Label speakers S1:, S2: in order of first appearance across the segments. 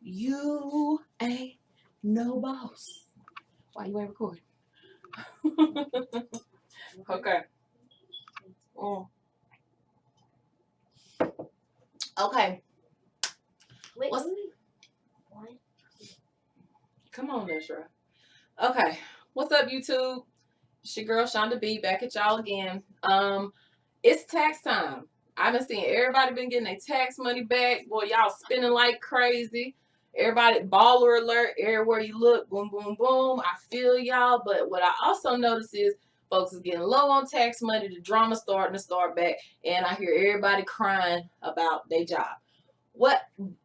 S1: You ain't no boss. Why you ain't recording? Okay. Okay.
S2: Wait,
S1: What's...
S2: what?
S1: Come on, Nishra. Okay. What's up, YouTube? It's your girl Shonda B back at y'all again. It's tax time. I've been seeing everybody been getting their tax money back. Boy, y'all spending like crazy. Everybody, baller alert, everywhere you look, boom, boom, boom. I feel y'all, but what I also notice is folks is getting low on tax money. The drama starting to start back, and I hear everybody crying about their job.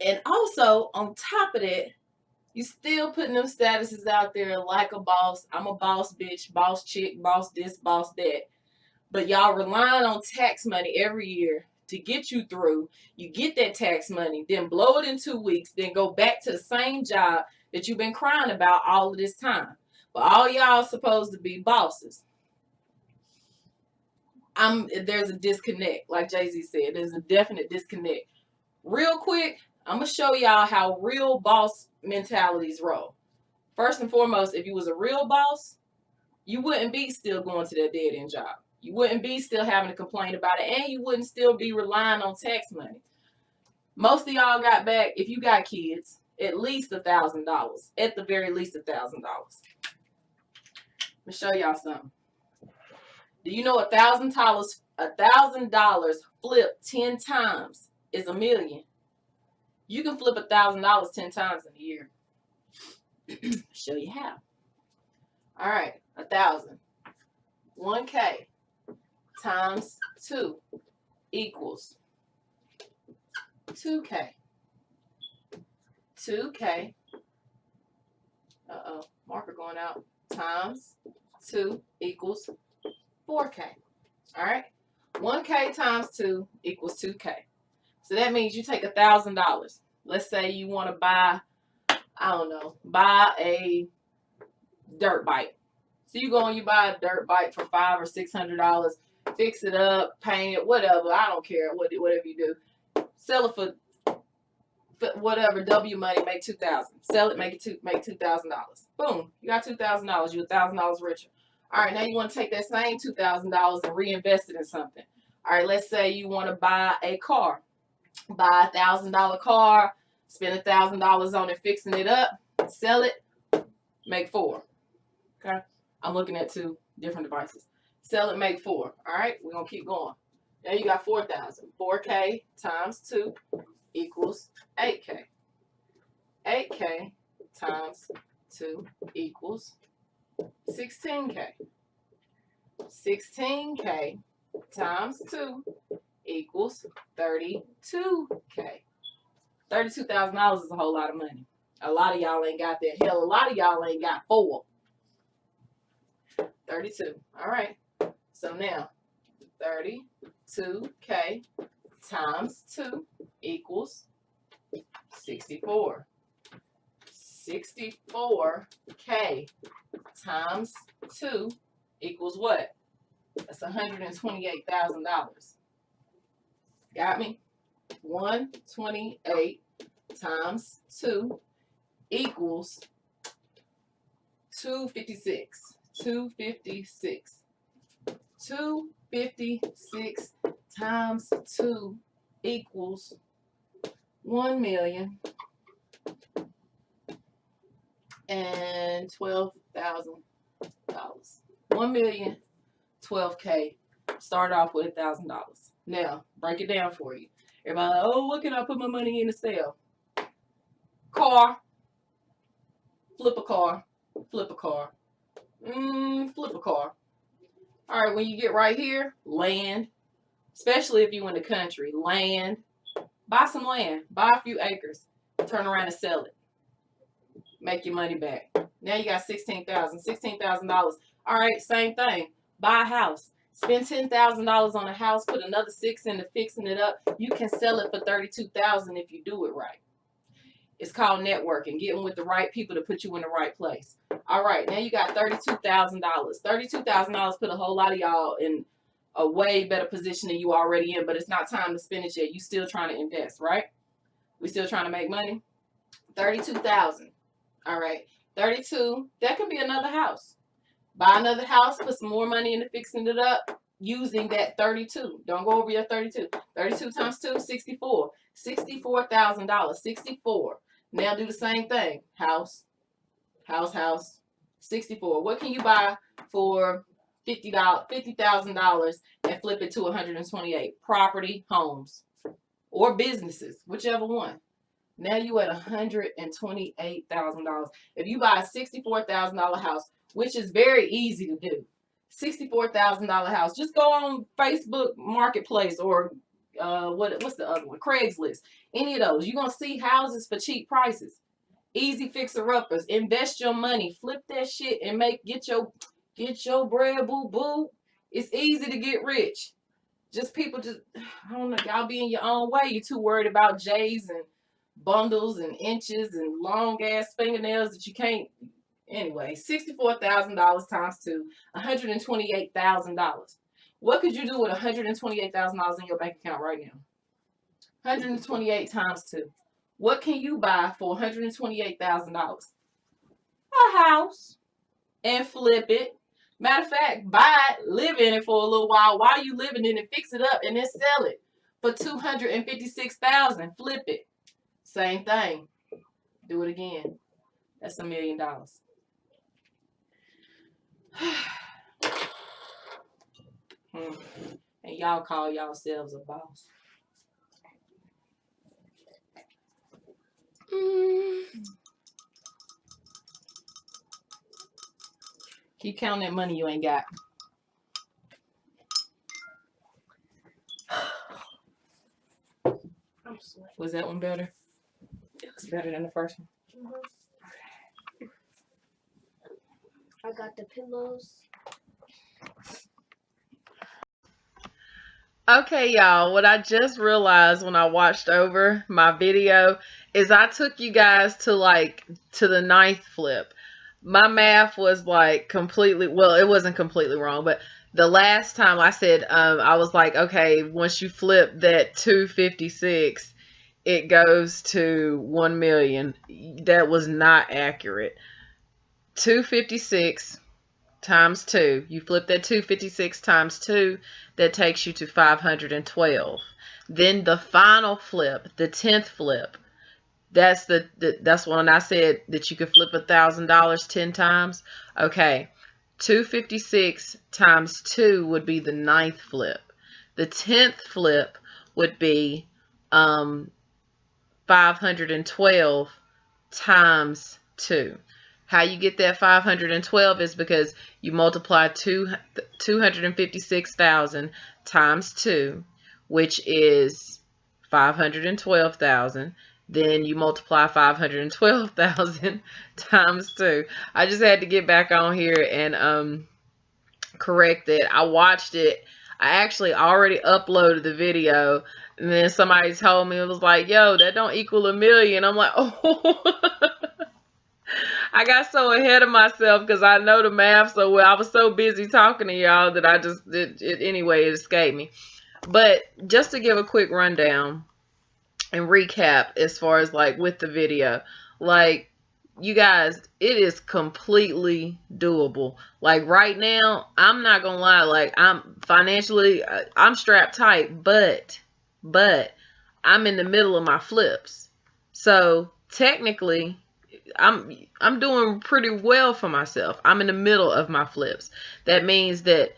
S1: And also on top of that, you still putting them statuses out there like a boss. I'm a boss bitch, boss chick, boss this, boss that. But y'all relying on tax money every year to get you through. You get that tax money, then blow it in 2 weeks, then go back to the same job that you've been crying about all of this time. But all y'all supposed to be bosses. There's a disconnect, like Jay-Z said. There's a definite disconnect. Real quick, I'm going to show y'all how real boss mentalities roll. First and foremost, if you was a real boss, you wouldn't be still going to that dead-end job. You wouldn't be still having to complain about it, and you wouldn't still be relying on tax money. Most of y'all got back, if you got kids, at least $1,000. At the very least $1,000. Let me show y'all something. Do you know $1,000 flipped 10 times is $1 million? You can flip $1,000 10 times in a year. Show you how. All right, 1,000. 1K times 2 equals 2K. 2K. Marker going out. Times 2 equals 4K. All right. 1K times 2 equals 2K. So that means you take $1,000. Let's say you want to buy, buy a dirt bike. So you go and you buy a dirt bike for $500 or $600, fix it up, paint it, whatever. I don't care whatever you do. Sell it for whatever W money, make $2,000. Sell it, make $2,000. Boom, you got $2,000. You're $1,000 richer. All right, now you want to take that same $2,000 and reinvest it in something. All right, let's say you want to buy a car. Buy a $1,000 car, spend $1,000 on it, fixing it up, sell it, make $4,000. Okay, I'm looking at 2 different devices. Sell it, make $4,000. All right, we're gonna keep going. Now you got 4,000. 4K times 2 equals 8K. 8K times 2 equals 16K. 16K times 2 equals 32K. $32,000 is a whole lot of money. A lot of y'all ain't got that. Hell, a lot of y'all ain't got 4. 32. All right. So now 32K times 2 equals 64. 64K times 2 equals what? That's $128,000. Got me? 128 times 2 equals 256. 256. 256 times 2 equals $1,012,000. $1,012K. Start off with $1,000. Now, break it down for you. Everybody like, oh, what can I put my money in to sell? Car. Flip a car. Flip a car. Flip a car. All right, when you get right here, land. Especially if you in the country, land. Buy some land. Buy a few acres. Turn around and sell it. Make your money back. Now you got $16,000. $16,000. All right, same thing. Buy a house. Spend $10,000 on a house. Put another $6,000 into fixing it up. You can sell it for $32,000 if you do it right. It's called networking. Getting with the right people to put you in the right place. All right, now you got $32,000. $32,000 put a whole lot of y'all in a way better position than you already in, but it's not time to spend it yet. You still trying to invest, right? We still trying to make money? $32,000. All right. 32, that could be another house. Buy another house, put some more money into fixing it up using that 32. Don't go over your 32. 32 times 2, 64. $64,000. 64. Now do the same thing. House, house, house. 64. What can you buy for $50,000 and flip it to 128? Property, homes, or businesses, whichever one. Now you at $128,000. If you buy a $64,000 house, which is very easy to do, $64,000 house, just go on Facebook Marketplace or what's the other one? Craigslist. Any of those. You're gonna see houses for cheap prices. Easy fixer uppers. Invest your money. Flip that shit and get your bread, boo boo. It's easy to get rich. I don't know, y'all be in your own way. You're too worried about J's and bundles and inches and long ass fingernails that you can't. Anyway, $64,000 times 2, $128,000. What could you do with $128,000 in your bank account right now? 128 times 2. What can you buy for $128,000? A house and flip it. Matter of fact, buy it, live in it for a little while you living in it, fix it up, and then sell it for $256,000. Flip it. Same thing. Do it again. That's $1 million. And y'all call yourselves a boss. Keep counting that money you ain't got.
S2: I'm sweating.
S1: Was that one better? It was better than the first one.
S2: I got the pillows.
S3: Okay, y'all, what I just realized when I watched over my video is I took you guys to the 9th flip. My math was completely, well, it wasn't completely wrong, but the last time I said, I was like, okay, once you flip that 256, it goes to 1 million. That was not accurate. 256 times 2. You flip that 256 times 2, that takes you to 512. Then the final flip, the 10th flip, that's when I said that you could flip $1,000 10 times. Okay, 256 times 2 would be the 9th flip. The 10th flip would be 512 times 2. How you get that 512 is because you multiply 256,000 times 2, which is 512,000. Then you multiply 512,000 times 2. I just had to get back on here and correct it. I watched it. I actually already uploaded the video, and then somebody told me, it was like, yo, that don't equal 1 million. I'm like, oh. I got so ahead of myself because I know the math so well. I was so busy talking to y'all that I just anyway, it escaped me. But just to give a quick rundown and recap as far as with the video, you guys, it is completely doable. Right now, I'm not gonna lie, I'm financially, I'm strapped tight, but I'm in the middle of my flips. So technically, I'm doing pretty well for myself. I'm in the middle of my flips. That means that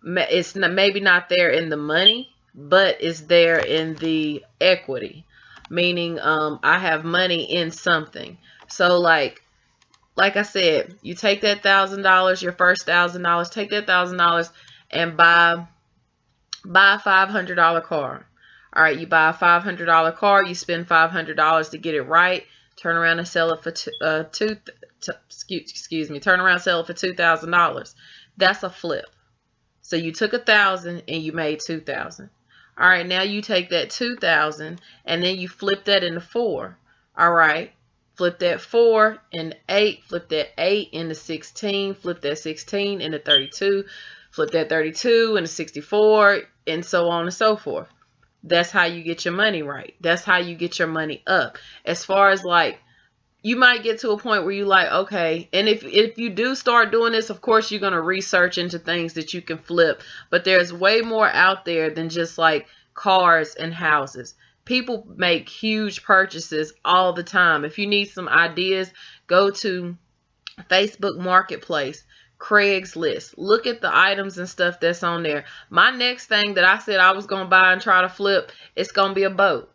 S3: it's maybe not there in the money, but it's there in the equity. Meaning I have money in something. So like I said, you take that $1,000, your first $1,000, take that $1,000 and buy a $500 car. All right, you buy a $500 car, you spend $500 to get it right. Turn around and sell it for turn around and sell it for $2,000. That's a flip. So you took $1,000 and you made $2,000. All right, now you take that $2,000 and then you flip that into 4. All right, flip that 4 into 8, flip that 8 into 16, flip that 16 into 32, flip that 32 into 64, and so on and so forth. That's how you get your money right. That's how you get your money up. As far as like, you might get to a point where you like, okay, and if you do start doing this, of course you're going to research into things that you can flip, but there's way more out there than just like cars and houses. People make huge purchases all the time. If you need some ideas, go to Facebook Marketplace, Craigslist. Look at the items and stuff that's on there. My next thing that I said I was going to buy and try to flip, it's going to be a boat.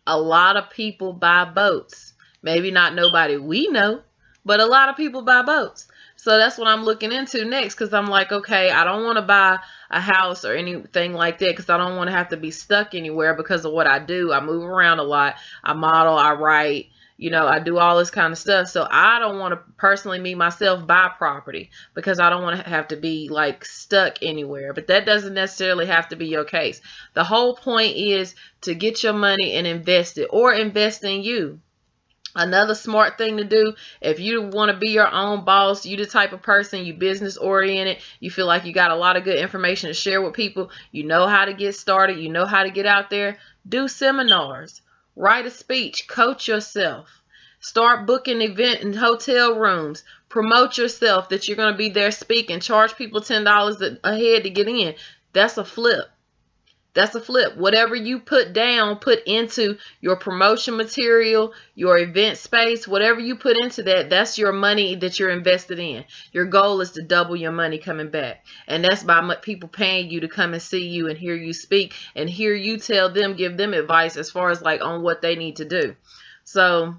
S3: A lot of people buy boats. Maybe not nobody we know, but a lot of people buy boats. So that's what I'm looking into next, because I'm like, okay, I don't want to buy a house or anything like that, because I don't want to have to be stuck anywhere because of what I do. I move around a lot. I model, I write, you know, I do all this kind of stuff. So I don't want to personally, me myself, buy property because I don't want to have to be like stuck anywhere. But that doesn't necessarily have to be your case. The whole point is to get your money and invest it, or invest in you. Another smart thing to do, if you want to be your own boss, you the type of person, you business oriented, you feel like you got a lot of good information to share with people, you know how to get started, you know how to get out there, do seminars, write a speech, coach yourself, start booking event and hotel rooms, promote yourself that you're going to be there speaking, charge people $10 a head to get in. That's a flip. That's a flip. Whatever you put down, put into your promotion material, your event space, whatever you put into that, that's your money that you're invested in. Your goal is to double your money coming back. And that's by people paying you to come and see you and hear you speak and hear you tell them, give them advice as far as like on what they need to do. So,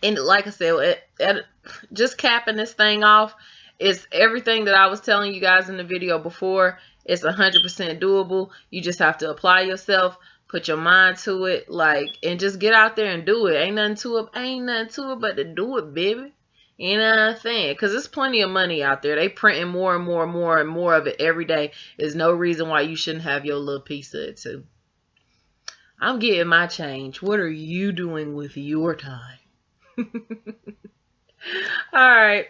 S3: and like I said, just capping this thing off, is everything that I was telling you guys in the video before. It's 100% doable. You just have to apply yourself, put your mind to it, like, and just get out there and do it. Ain't nothing to it but to do it, baby. You know what I'm saying? Because there's plenty of money out there. They printing more and more and more and more of it every day. There's no reason why you shouldn't have your little piece of it too. I'm getting my change. What are you doing with your time? All right.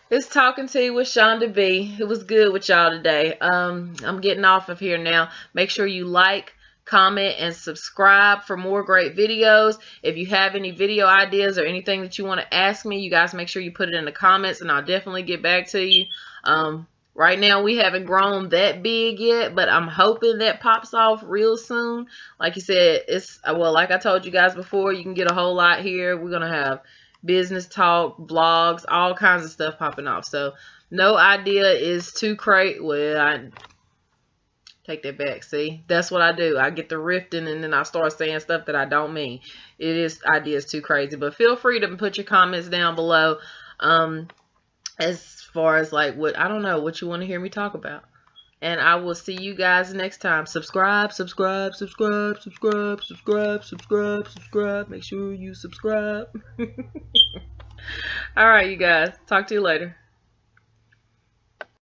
S3: It's Talking Tea with Shonda B. It was good with y'all today. I'm getting off of here now. Make sure you like, comment, and subscribe for more great videos. If you have any video ideas or anything that you want to ask me, you guys make sure you put it in the comments and I'll definitely get back to you. Right now we haven't grown that big yet, but I'm hoping that pops off real soon. Like you said, it's, well, like I told you guys before, you can get a whole lot here. We're going to have business talk, blogs, all kinds of stuff popping off. So no idea is too crazy. Well, I take that back. See, that's what I do. I get the rifting and then I start saying stuff that I don't mean. It is ideas too crazy. But feel free to put your comments down below. As far as like what, I don't know, what you want to hear me talk about. And I will see you guys next time. Subscribe, subscribe, subscribe, subscribe, subscribe, subscribe, subscribe. Make sure you subscribe. All right, you guys. Talk to you later.